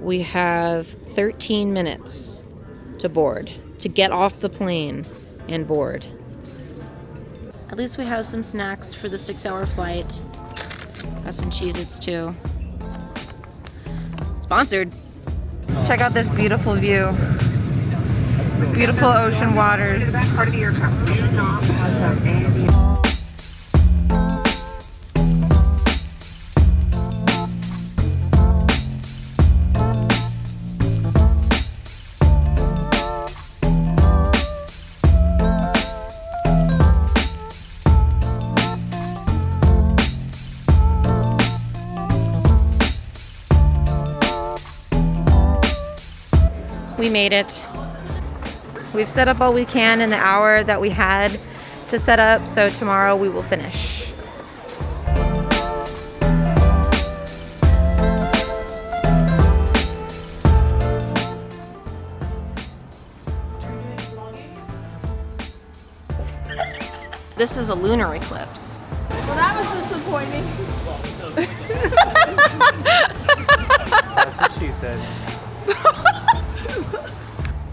We have 13 minutes to board, to get off the plane and board. At least we have some snacks for the 6-hour flight. Got some Cheez-Its too. Sponsored. Check out this beautiful view. Beautiful ocean waters. We made it. We've set up all we can in the hour that we had to set up, so tomorrow we will finish. This is a lunar eclipse. Well, that was disappointing. That's what she said.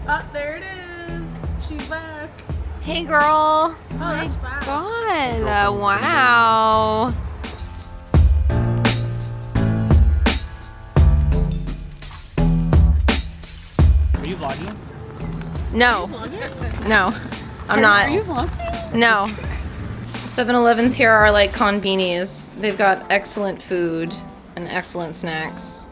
Oh, there it is. She's back. Hey girl. Oh, that's fast. God, wow. Are you vlogging? No. No, I'm not. Are you vlogging? No. 7-Elevens here are like convenies. They've got excellent food and excellent snacks.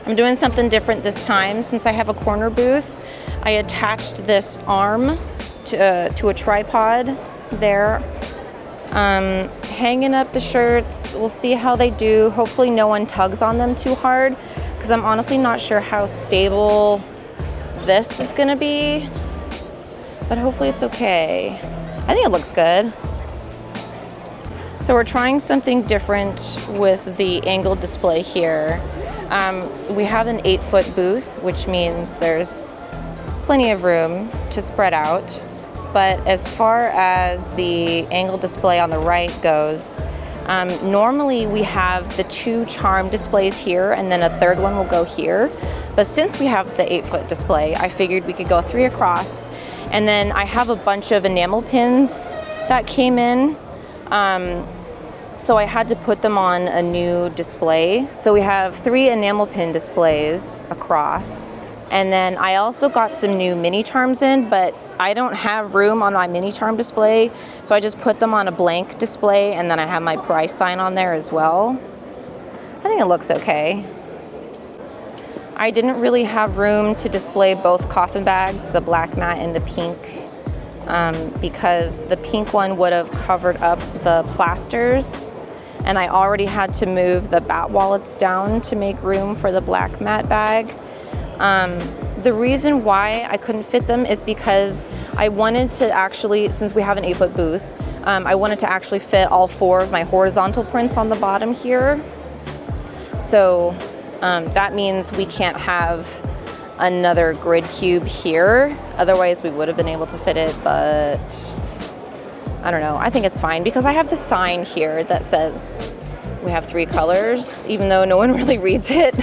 I'm doing something different this time. Since I have a corner booth, I attached this arm to a tripod there. Hanging up the shirts, we'll see how they do. Hopefully no one tugs on them too hard, because I'm honestly not sure how stable this is gonna be, but hopefully it's okay. I think it looks good. So we're trying something different with the angled display here. We have an 8-foot booth, which means there's plenty of room to spread out. But as far as the angled display on the right goes, normally we have the 2 charm displays here and then a third one will go here. But since we have the 8-foot display, I figured we could go 3 across. And then I have a bunch of enamel pins that came in. So I had to put them on a new display. So we have 3 enamel pin displays across. And then I also got some new mini charms in, but I don't have room on my mini charm display. So I just put them on a blank display, and then I have my price sign on there as well. I think it looks okay. I didn't really have room to display both coffin bags, the black mat and the pink, because the pink one would have covered up the plasters, and I already had to move the bat wallets down to make room for the black mat bag. The reason why I couldn't fit them is because I wanted to actually, since we have an 8-foot booth, I wanted to actually fit all 4 of my horizontal prints on the bottom here. So that means we can't have another grid cube here. Otherwise we would have been able to fit it, but I don't know. I think it's fine because I have the sign here that says we have 3 colors, even though no one really reads it.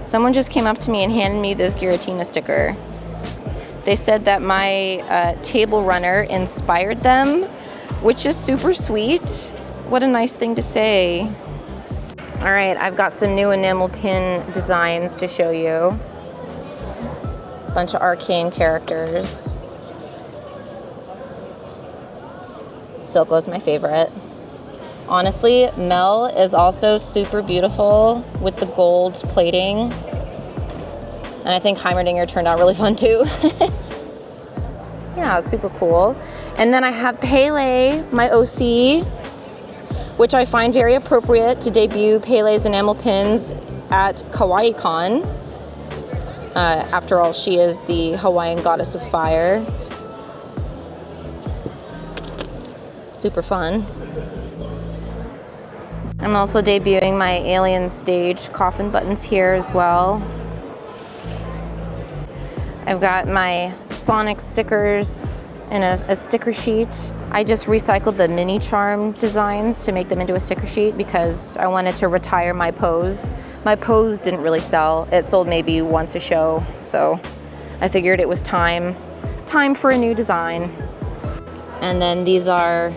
Someone just came up to me and handed me this Giratina sticker. They said that my table runner inspired them, which is super sweet. What a nice thing to say. All right, I've got some new enamel pin designs to show you. Bunch of arcane characters. Silco's my favorite. Honestly, Mel is also super beautiful with the gold plating. And I think Heimerdinger turned out really fun too. Yeah, super cool. And then I have Pele, my OC, which I find very appropriate to debut Pele's enamel pins at Kawaiikon. After all, she is the Hawaiian goddess of fire. Super fun. I'm also debuting my Alien Stage coffin buttons here as well. I've got my Sonic stickers in a sticker sheet. I just recycled the mini charm designs to make them into a sticker sheet because I wanted to retire my pose. My pose didn't really sell. It sold maybe once a show, so I figured it was time for a new design. And then these are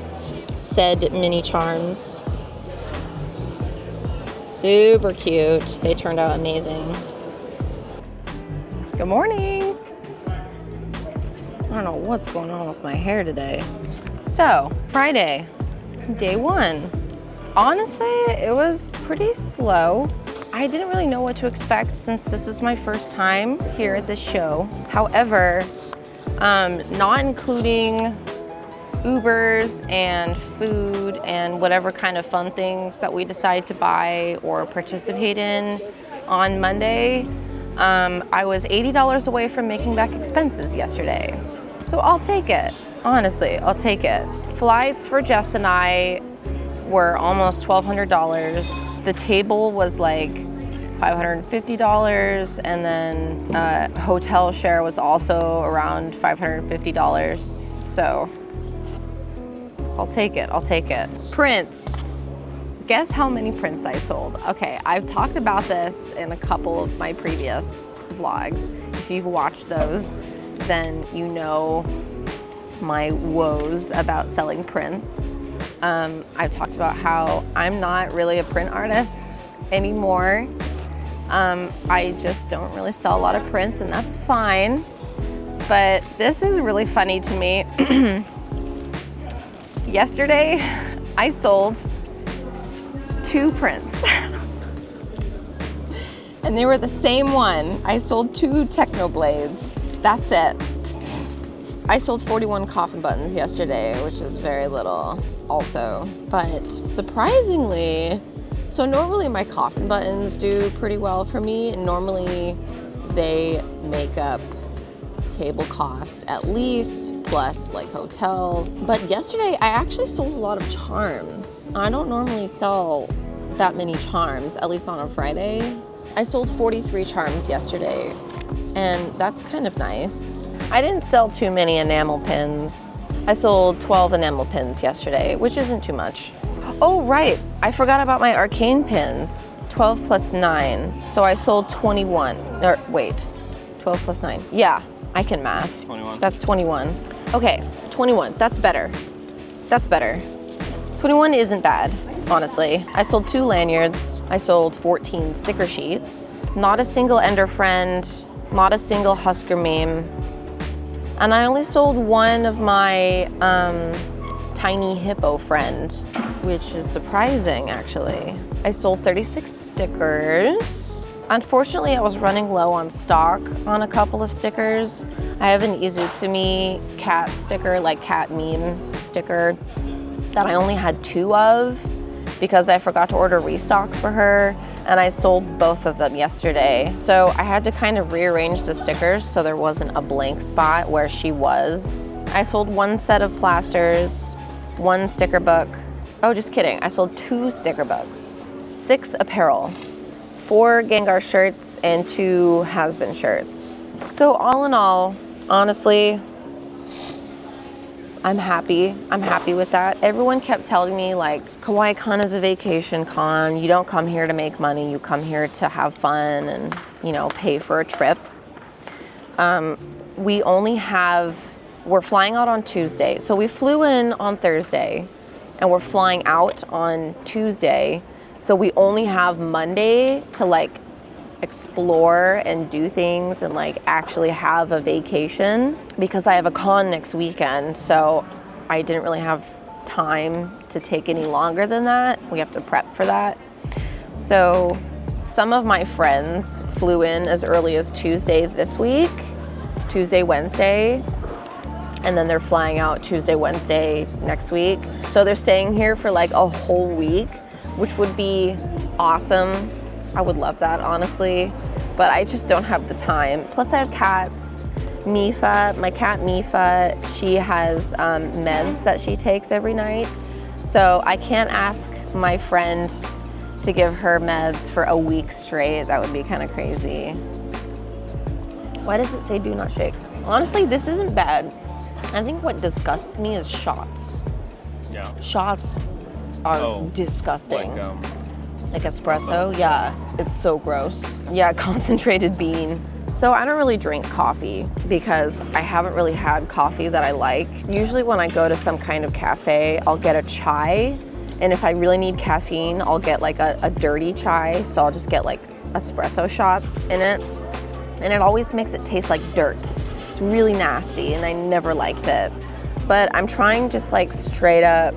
said mini charms. Super cute. They turned out amazing. Good morning. I don't know what's going on with my hair today. So, Friday, day one. Honestly, it was pretty slow. I didn't really know what to expect since this is my first time here at this show. However, not including Ubers and food and whatever kind of fun things that we decide to buy or participate in on Monday, I was $80 away from making back expenses yesterday. So I'll take it. Honestly, I'll take it. Flights for Jess and I were almost $1,200. The table was like $550, and then hotel share was also around $550. So I'll take it, I'll take it. Prints. Guess how many prints I sold? Okay, I've talked about this in a couple of my previous vlogs. If you've watched those, then you know my woes about selling prints. I've talked about how I'm not really a print artist anymore. I just don't really sell a lot of prints, and that's fine. But this is really funny to me. Yesterday, I sold 2 prints. And they were the same one. I sold 2 Technoblades. That's it. I sold 41 coffin buttons yesterday, which is very little also. But surprisingly, so normally my coffin buttons do pretty well for me. And normally they make up table cost at least, plus like hotel. But yesterday I actually sold a lot of charms. I don't normally sell that many charms, at least on a Friday. I sold 43 charms yesterday, and that's kind of nice. I didn't sell too many enamel pins. I sold 12 enamel pins yesterday, which isn't too much. Oh, right, I forgot about my arcane pins. 12 plus 9, so I sold 21. Or wait, 12 plus 9. Yeah, I can math. 21. That's 21. Okay, 21, that's better. That's better. 21 isn't bad, honestly. I sold 2 lanyards. I sold 14 sticker sheets. Not a single Ender friend, not a single Husker meme. And I only sold 1 of my tiny hippo friend, which is surprising actually. I sold 36 stickers. Unfortunately, I was running low on stock on a couple of stickers. I have an Izutami cat sticker, like cat meme sticker, that I only had 2 of because I forgot to order restocks for her, and I sold both of them yesterday. So I had to kind of rearrange the stickers so there wasn't a blank spot where she was. I sold 1 set of plasters, 1 sticker book. Oh, just kidding. I sold 2 sticker books, 6 apparel, 4 Gengar shirts, and 2 has-been shirts. So all in all, honestly, I'm happy. I'm happy with that. Everyone kept telling me like, Kawaiikon is a vacation con. You don't come here to make money. You come here to have fun and, you know, pay for a trip. We're flying out on Tuesday. So we flew in on Thursday and we're flying out on Tuesday. So we only have Monday to like explore and do things and like actually have a vacation because I have a con next weekend. So I didn't really have time to take any longer than that. We have to prep for that. So some of my friends flew in as early as Tuesday this week, Tuesday, Wednesday, and then they're flying out Tuesday, Wednesday next week. So they're staying here for like a whole week, which would be awesome. I would love that, honestly, but I just don't have the time. Plus I have cats. Mifa, my cat Mifa, she has meds that she takes every night. So I can't ask my friend to give her meds for a week straight. That would be kind of crazy. Why does it say do not shake? Honestly, this isn't bad. I think what disgusts me is shots. Yeah. Shots are disgusting. Like espresso, yeah, it's so gross. Yeah, concentrated bean. So I don't really drink coffee because I haven't really had coffee that I like. Usually when I go to some kind of cafe, I'll get a chai. And if I really need caffeine, I'll get like a dirty chai. So I'll just get like espresso shots in it. And it always makes it taste like dirt. It's really nasty and I never liked it. But I'm trying just like straight up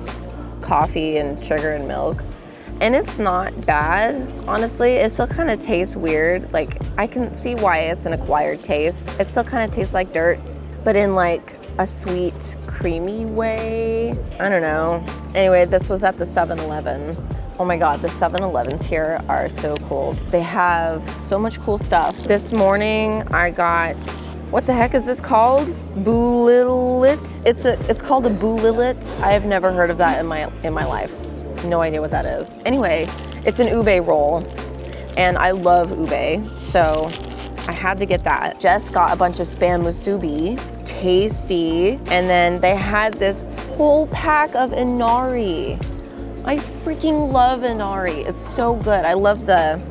coffee and sugar and milk. And it's not bad, honestly. It still kind of tastes weird. Like, I can see why it's an acquired taste. It still kind of tastes like dirt, but in like a sweet, creamy way. I don't know. Anyway, this was at the 7-Eleven. Oh my God, the 7-Elevens here are so cool. They have so much cool stuff. This morning I got, what the heck is this called? Bulilit. It's called a bulilit. I have never heard of that in my life. No idea what that is. Anyway, it's an ube roll and I love ube, so I had to get that. Jess got a bunch of spam musubi, tasty, and then they had this whole pack of inari. I freaking love inari. It's so good. I love the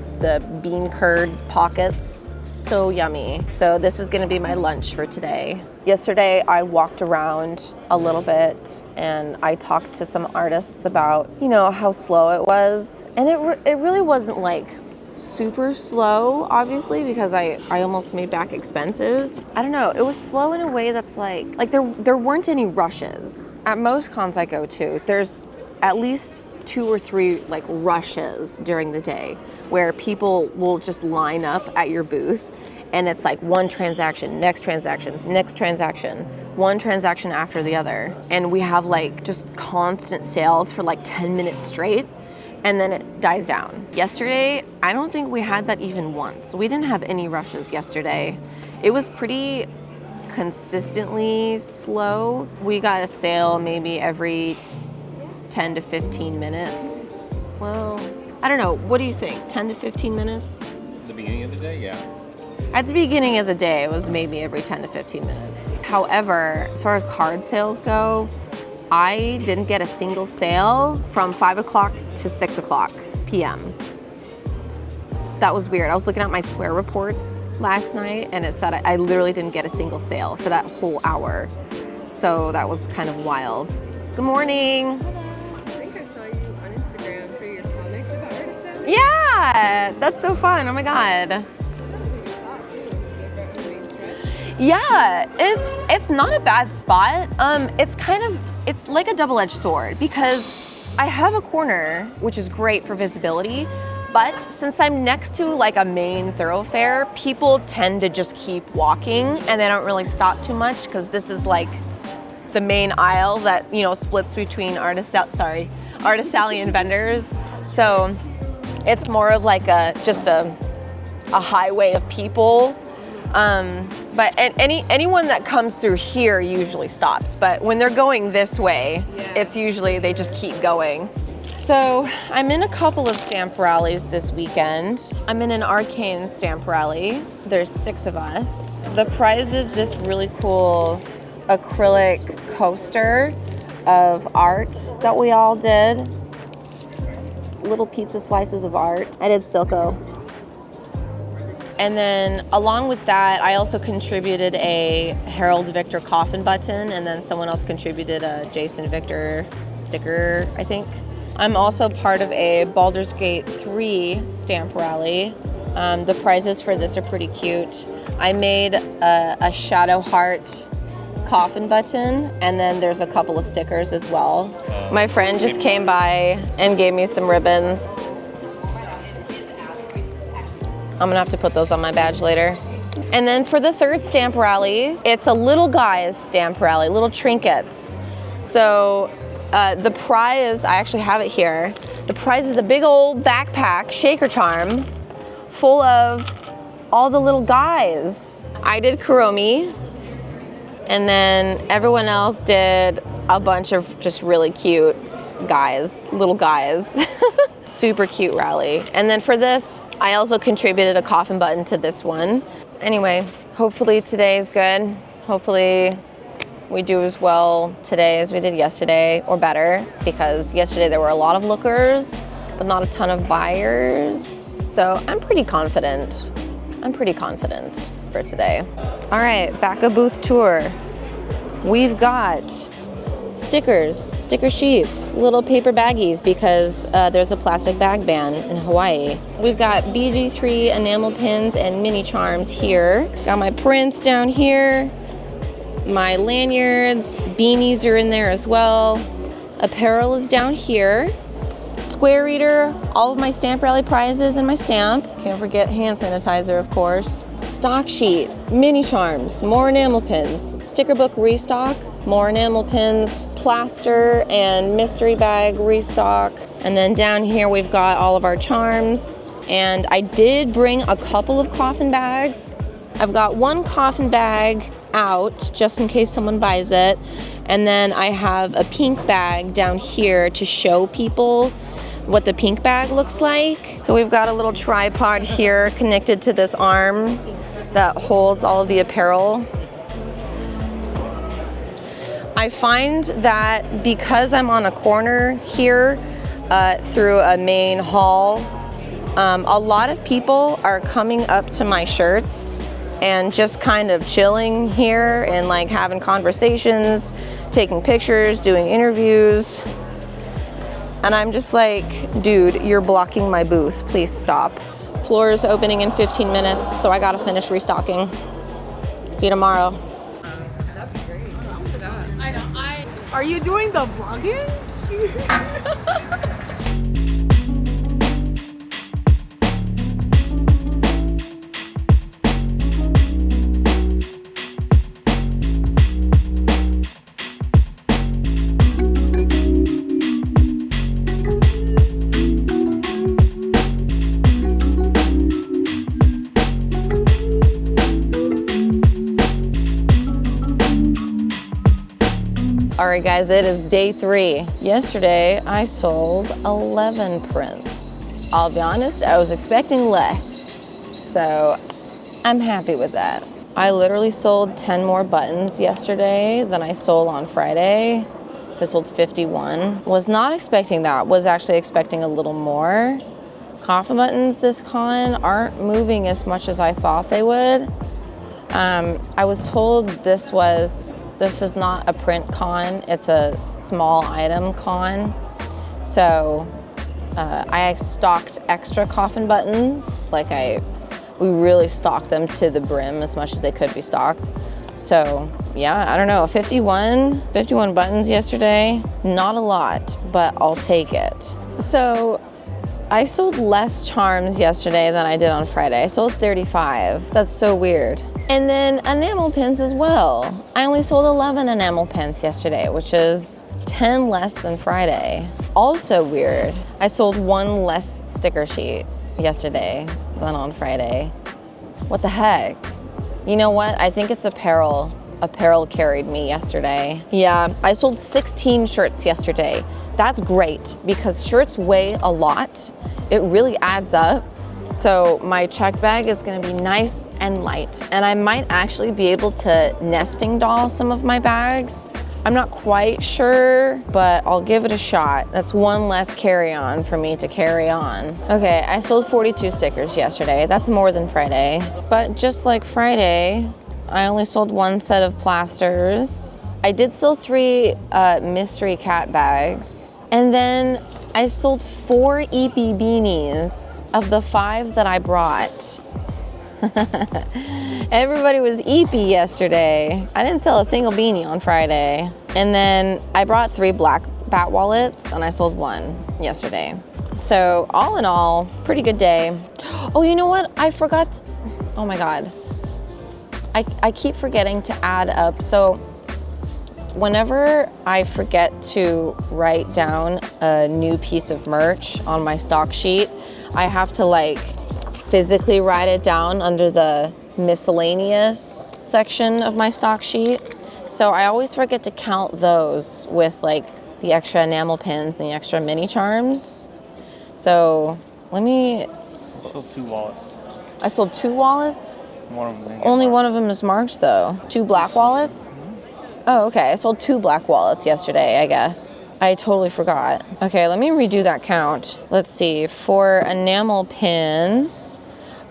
bean curd pockets. So yummy. So this is gonna be my lunch for today. Yesterday, I walked around a little bit and I talked to some artists about, you know, how slow it was. And it really wasn't like super slow, obviously, because I almost made back expenses. I don't know, it was slow in a way that's like there weren't any rushes. At most cons I go to, there's at least 2 or 3 like rushes during the day where people will just line up at your booth and it's like one transaction, next transactions, next transaction, one transaction after the other. And we have like just constant sales for like 10 minutes straight and then it dies down. Yesterday, I don't think we had that even once. We didn't have any rushes yesterday. It was pretty consistently slow. We got a sale maybe every 10 to 15 minutes. Well, I don't know. What do you think? 10 to 15 minutes? At the beginning of the day, yeah. At the beginning of the day, it was maybe every 10 to 15 minutes. However, as far as card sales go, I didn't get a single sale from 5 o'clock to 6 o'clock p.m. That was weird. I was looking at my Square reports last night and it said I literally didn't get a single sale for that whole hour. So that was kind of wild. Good morning. Yeah, that's so fun. Oh my God. Yeah, it's not a bad spot. It's like a double-edged sword because I have a corner, which is great for visibility, but since I'm next to like a main thoroughfare, people tend to just keep walking and they don't really stop too much because this is like the main aisle that, you know, splits between artisalian vendors. So it's more of like just a highway of people. But anyone that comes through here usually stops. But when they're going this way, it's usually they just keep going. So I'm in a couple of stamp rallies this weekend. I'm in an arcane stamp rally. There's 6 of us. The prize is this really cool acrylic coaster of art that we all did. Little pizza slices of art. I did Silco. And then along with that, I also contributed a Harold Victor coffin button, and then someone else contributed a Jason Victor sticker, I think. I'm also part of a Baldur's Gate 3 stamp rally. The prizes for this are pretty cute. I made a Shadow Heart coffin button, and then there's a couple of stickers as well. My friend just came by and gave me some ribbons. I'm gonna have to put those on my badge later. And then for the third stamp rally, it's a little guys stamp rally, little trinkets. So the prize, I actually have it here. The prize is a big old backpack, shaker charm, full of all the little guys. I did Kuromi, and then everyone else did a bunch of just really cute guys, little guys. Super cute rally. And then for this, I also contributed a coffin button to this one. Anyway, hopefully today is good. Hopefully we do as well today as we did yesterday, or better, because yesterday there were a lot of lookers, but not a ton of buyers. So I'm pretty confident. I'm pretty confident for today. All right, back a booth tour. We've got stickers, sticker sheets, little paper baggies because there's a plastic bag ban in Hawaii. We've got BG3 enamel pins and mini charms here. Got my prints down here. My lanyards, beanies are in there as well. Apparel is down here. Square reader, all of my stamp rally prizes and my stamp. Can't forget hand sanitizer, of course. Stock sheet, mini charms, more enamel pins. Sticker book restock, more enamel pins, plaster and mystery bag restock. And then down here we've got all of our charms. And I did bring a couple of coffin bags. I've got one coffin bag out just in case someone buys it. And then I have a pink bag down here to show people what the pink bag looks like. So we've got a little tripod here connected to this arm that holds all of the apparel. I find that because I'm on a corner here through a main hall, a lot of people are coming up to my shirts and just kind of chilling here and like having conversations, taking pictures, doing interviews. And I'm just like, dude, you're blocking my booth, please stop. Floor is opening in 15 minutes, so I gotta finish restocking. See you tomorrow. That's great. I know. Are you doing the vlogging? All right, guys, it is day 3. Yesterday, I sold 11 prints. I'll be honest, I was expecting less, so I'm happy with that. I literally sold 10 more buttons yesterday than I sold on Friday, so I sold 51. Was not expecting that, was actually expecting a little more. Coffin buttons this con aren't moving as much as I thought they would. I was told this is not a print con, it's a small item con. So I stocked extra coffin buttons, we really stocked them to the brim as much as they could be stocked. So yeah, I don't know, 51 buttons yesterday, not a lot, but I'll take it. So I sold less charms yesterday than I did on Friday. I sold 35, that's so weird. And then enamel pins as well. I only sold 11 enamel pins yesterday, which is 10 less than Friday. Also weird, I sold 1 less sticker sheet yesterday than on Friday. What the heck? You know what? I think it's apparel. Apparel carried me yesterday. Yeah, I sold 16 shirts yesterday. That's great because shirts weigh a lot. It really adds up. So my check bag is gonna be nice and light, and I might actually be able to nesting doll some of my bags. I'm not quite sure, but I'll give it a shot. That's 1 less carry-on for me to carry on. Okay, I sold 42 stickers yesterday. That's more than Friday. But just like Friday, I only sold 1 set of plasters. I did sell 3 mystery cat bags. And then I sold 4 EP beanies of the 5 that I brought. Everybody was eepy yesterday. I didn't sell a single beanie on Friday. And then I brought 3 black bat wallets and I sold 1 yesterday. So all in all, pretty good day. Oh, you know what? I forgot. Oh my God. I keep forgetting to add up. So whenever I forget to write down a new piece of merch on my stock sheet, I have to like physically write it down under the miscellaneous section of my stock sheet. So I always forget to count those with like the extra enamel pins and the extra mini charms. So let me... I sold 2 wallets. I sold 2 wallets? One of them didn't get Only marked. one of them is marked though. 2 black wallets? Oh, okay. I sold 2 black wallets yesterday, I guess. I totally forgot. Okay, let me redo that count. Let's see. For enamel pins...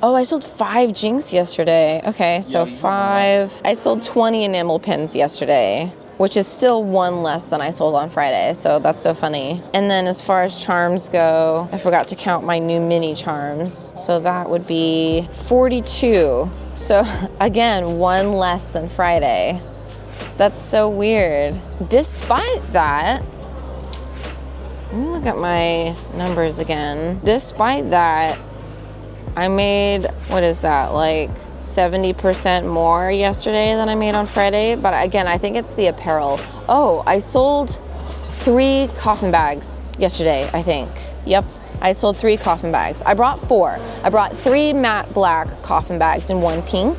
Oh, I sold 5 Jinx yesterday. Okay, so Yeah, 5... I sold 20 enamel pins yesterday, which is still 1 less than I sold on Friday, so that's so funny. And then as far as charms go, I forgot to count my new mini charms, so that would be 42. So again, 1 less than Friday. That's so weird. Despite that, let me look at my numbers again. Despite that, I made, what is that, like 70% more yesterday than I made on Friday. But again, I think it's the apparel. Oh, I sold 3 coffin bags yesterday, I think. Yep, I sold 3 coffin bags. I brought 4. I brought 3 matte black coffin bags and 1 pink.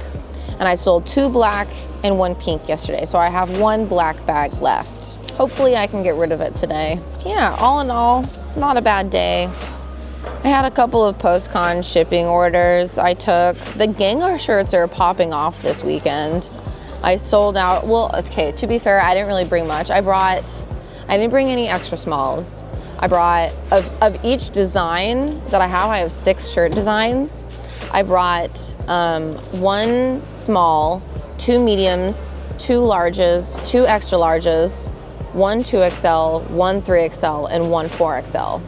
And I sold 2 black and 1 pink yesterday. So I have 1 black bag left. Hopefully I can get rid of it today. Yeah, all in all, not a bad day. I had a couple of post-con shipping orders I took. The Gengar shirts are popping off this weekend. I sold out, well, okay, to be fair, I didn't really bring much. I didn't bring any extra smalls. I brought, of each design that I have 6 shirt designs. I brought 1 small, 2 mediums, 2 larges, 2 extra larges, 1 2XL, 1 3XL, and 1 4XL.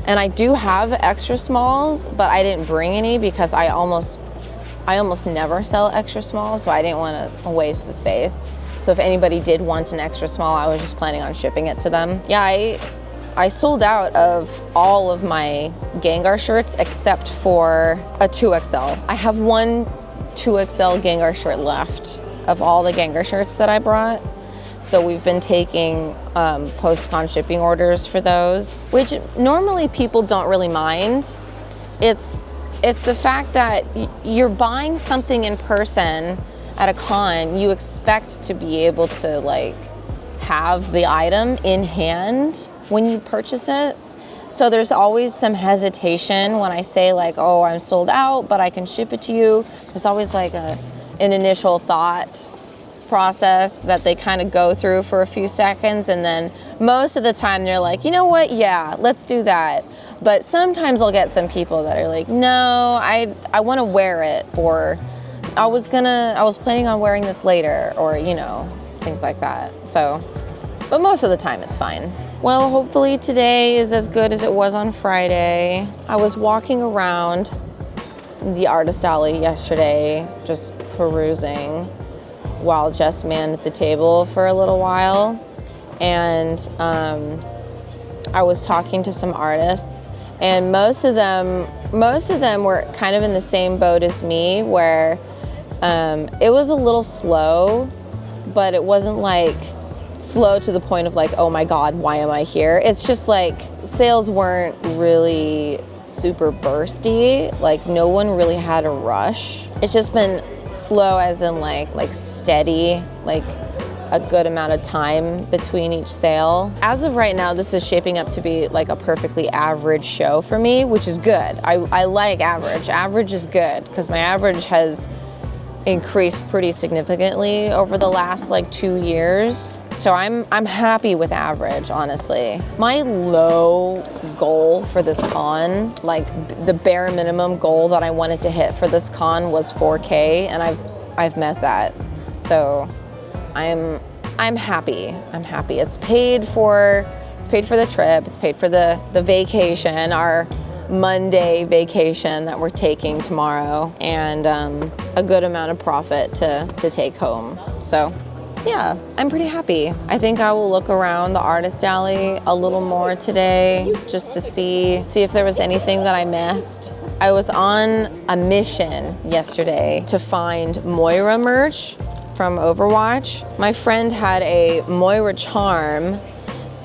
And I do have extra smalls, but I didn't bring any because I almost never sell extra smalls, so I didn't want to waste the space. So if anybody did want an extra small, I was just planning on shipping it to them. Yeah, I sold out of all of my Gengar shirts except for a 2XL. I have 1 2XL Gengar shirt left of all the Gengar shirts that I brought. So we've been taking post-con shipping orders for those, which normally people don't really mind. It's the fact that you're buying something in person at a con, you expect to be able to like have the item in hand when you purchase it. So there's always some hesitation when I say like, oh, I'm sold out, but I can ship it to you. There's always like an initial thought process that they kind of go through for a few seconds, and then most of the time they're like, you know what, yeah, let's do that. But sometimes I'll get some people that are like, no, I want to wear it, or I was planning on wearing this later, or you know, things like that. So, but most of the time it's fine. Well, hopefully today is as good as it was on Friday. I was walking around the artist alley yesterday, just perusing, while Jess manned the table for a little while. And I was talking to some artists, and most of them were kind of in the same boat as me, where it was a little slow, but it wasn't like slow to the point of like, oh my God, why am I here? It's just like sales weren't really super bursty. Like no one really had a rush. It's just been slow as in like steady, like a good amount of time between each sale. As of right now, this is shaping up to be like a perfectly average show for me, which is good. I like average. Average is good because my average has increased pretty significantly over the last like 2 years. So I'm happy with average, honestly. My low goal for this con, like the bare minimum goal that I wanted to hit for this con was 4K, and I've met that. So I'm happy. I'm happy. It's paid for the trip. It's paid for the vacation. Monday vacation that we're taking tomorrow, and a good amount of profit to take home. So yeah, I'm pretty happy. I think I will look around the artist alley a little more today just to see if there was anything that I missed. I was on a mission yesterday to find Moira merch from Overwatch. My friend had a Moira charm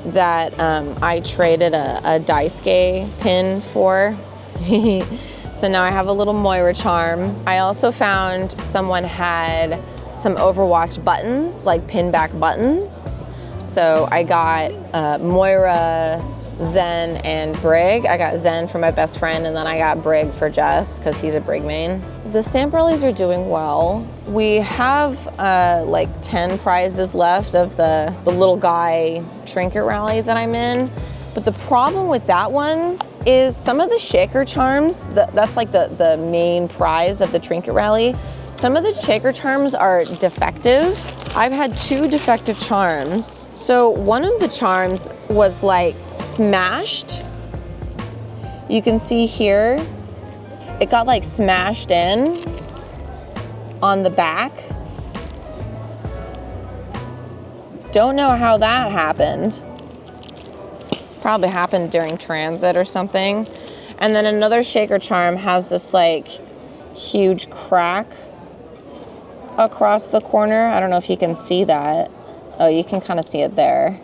that I traded a Daisuke pin for. So now I have a little Moira charm. I also found someone had some Overwatch buttons, like pin back buttons. So I got Moira, Zen, and Brig. I got Zen for my best friend, and then I got Brig for Jess, because he's a Brig main. The stamp rallies are doing well. We have like 10 prizes left of the little guy trinket rally that I'm in. But the problem with that one is some of the shaker charms, that's like the main prize of the trinket rally. Some of the shaker charms are defective. I've had 2 defective charms. So one of the charms was like smashed. You can see here, it got like smashed in on the back. Don't know how that happened. Probably happened during transit or something. And then another shaker charm has this like huge crack across the corner. I don't know if you can see that. Oh, you can kind of see it there.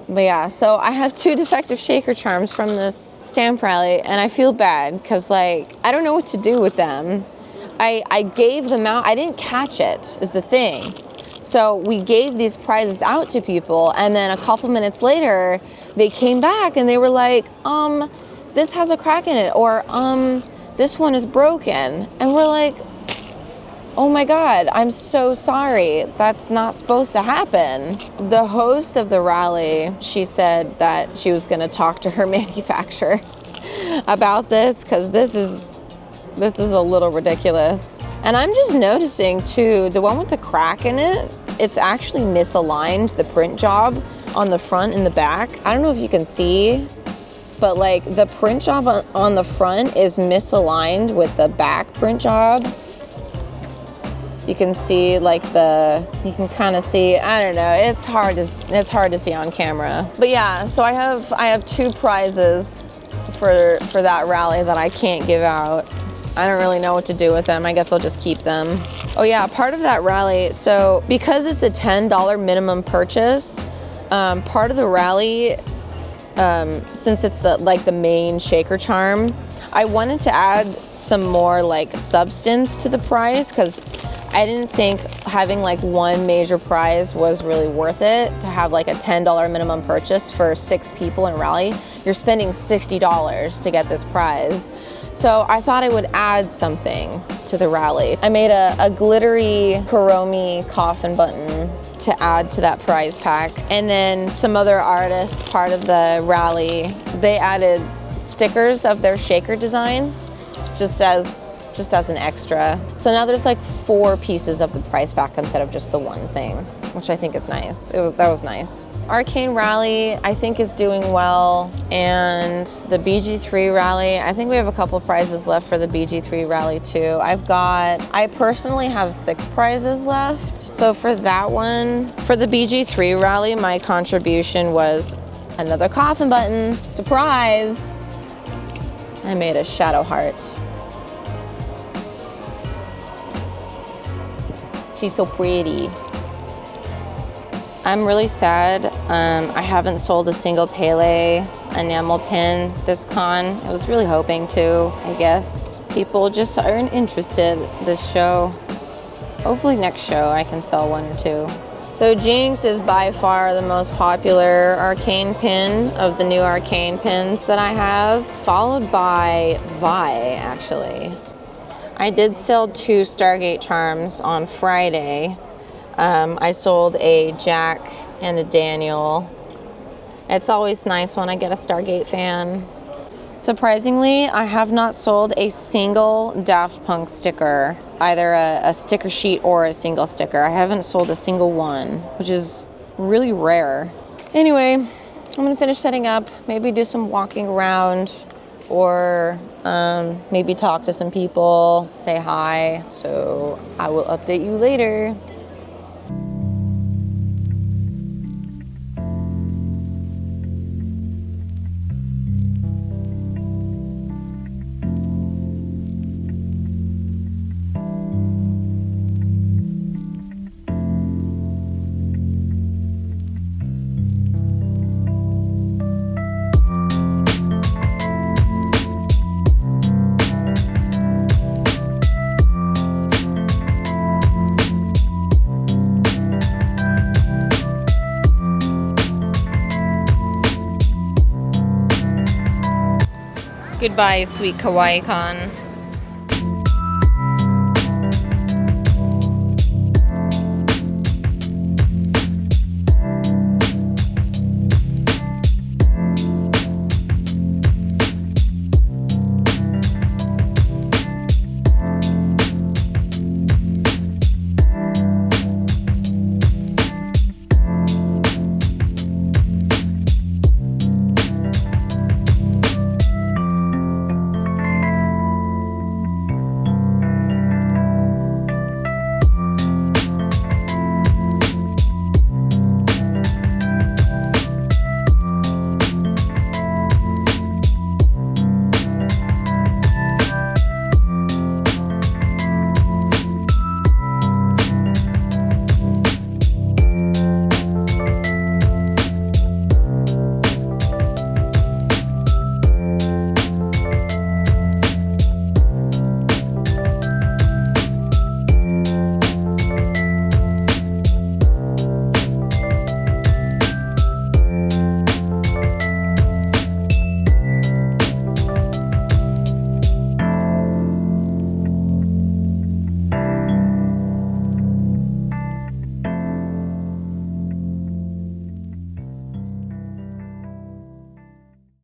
But yeah, so I have 2 defective shaker charms from this stamp rally, and I feel bad because like I don't know what to do with them. I gave them out. I didn't catch it is the thing. So we gave these prizes out to people, and then a couple minutes later they came back and they were like, this has a crack in it, or this one is broken. And we're like, oh my God, I'm so sorry. That's not supposed to happen. The host of the rally, she said that she was gonna talk to her manufacturer about this, because this is a little ridiculous. And I'm just noticing too, the one with the crack in it, it's actually misaligned, the print job on the front and the back. I don't know if you can see, but like the print job on the front is misaligned with the back print job. You can see like you can kind of see, I don't know, it's hard to see on camera. But yeah, so I have 2 prizes for that rally that I can't give out. I don't really know what to do with them. I guess I'll just keep them. Oh yeah, part of that rally, so because it's a $10 minimum purchase, part of the rally, since it's the main shaker charm, I wanted to add some more like substance to the prize, because I didn't think having like one major prize was really worth it. To have like a $10 minimum purchase for 6 people in a rally, you're spending $60 to get this prize. So I thought I would add something to the rally. I made a glittery Kuromi coffin button to add to that prize pack. And then some other artists, part of the rally, they added stickers of their shaker design just as an extra. So now there's like 4 pieces of the prize pack instead of just the one thing, which I think is nice. That was nice. Arcane Rally, I think, is doing well. And the BG3 Rally, I think we have a couple prizes left for the BG3 Rally too. I personally have 6 prizes left. So for that one, for the BG3 Rally, my contribution was another coffin button. Surprise! I made a shadow heart. She's so pretty. I'm really sad. I haven't sold a single Pele enamel pin this con. I was really hoping to. I guess people just aren't interested this show. Hopefully next show I can sell 1 or 2. So Jinx is by far the most popular arcane pin of the new arcane pins that I have, followed by Vi, actually. I did sell 2 Stargate charms on Friday. I sold a Jack and a Daniel. It's always nice when I get a Stargate fan. Surprisingly, I have not sold a single Daft Punk sticker, either a sticker sheet or a single sticker. I haven't sold a single one, which is really rare. Anyway, I'm gonna finish setting up, maybe do some walking around, or maybe talk to some people, say hi. So I will update you later. Goodbye, sweet Kawaiikon.